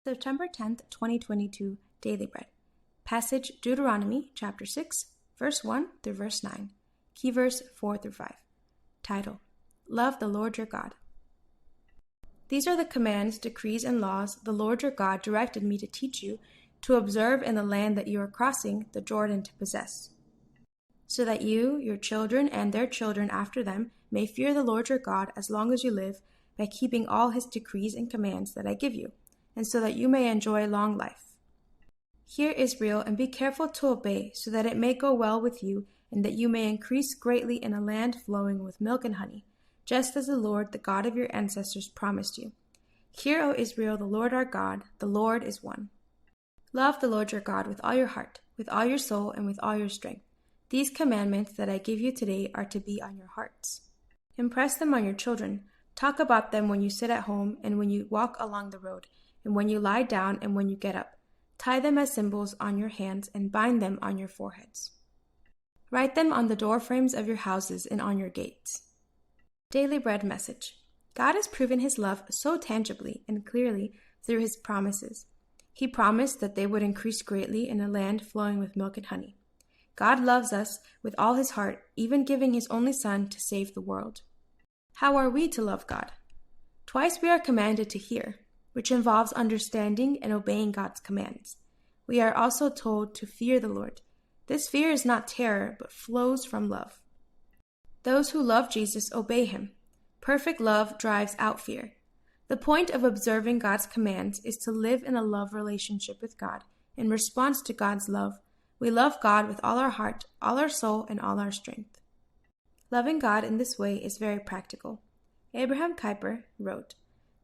September 10th, 2022, Daily Bread. Passage Deuteronomy chapter 6, verse 1 through verse 9. Key verse 4 through 5. Title: Love the Lord your God. These are the commands, decrees, and laws the Lord your God directed me to teach you to observe in the land that you are crossing the Jordan to possess, so that you, your children, and their children after them may fear the Lord your God as long as you live, by keeping all his decrees and commands that I give you, and so that you may enjoy long life. Hear, Israel, and be careful to obey, so that it may go well with you, and that you may increase greatly in a land flowing with milk and honey, just as the Lord, the God of your ancestors, promised you. Hear, O Israel, the Lord our God, the Lord is one. Love the Lord your God with all your heart, with all your soul, and with all your strength. These commandments that I give you today are to be on your hearts. Impress them on your children. Talk about them when you sit at home and when you walk along the road, and when you lie down and when you get up. Tie them as symbols on your hands and bind them on your foreheads. Write them on the door frames of your houses and on your gates. Daily Bread Message. God has proven his love so tangibly and clearly through his promises. He promised that they would increase greatly in a land flowing with milk and honey. God loves us with all his heart, even giving his only Son to save the world. How are we to love God? Twice we are commanded to hear, which involves understanding and obeying God's commands. We are also told to fear the Lord. This fear is not terror, but flows from love. Those who love Jesus obey him. Perfect love drives out fear. The point of observing God's commands is to live in a love relationship with God. In response to God's love, we love God with all our heart, all our soul, and all our strength. Loving God in this way is very practical. Abraham Kuyper wrote,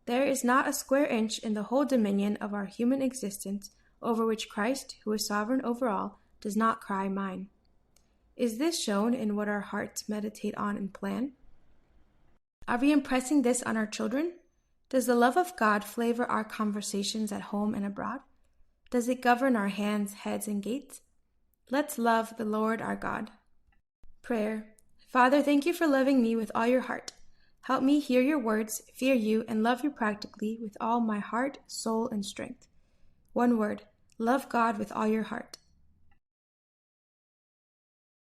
"There is not a square inch in the whole dominion of our human existence over which Christ, who is sovereign over all, does not cry, 'Mine.' Is this shown in what our hearts meditate on and plan? Are we impressing this on our children? Does the love of God flavor our conversations at home and abroad? Does it govern our hands, heads, and gates? Let's love the Lord our God." Prayer. Father, thank you for loving me with all your heart. Help me hear your words, fear you, and love you practically with all my heart, soul, and strength. One word: love God with all your heart.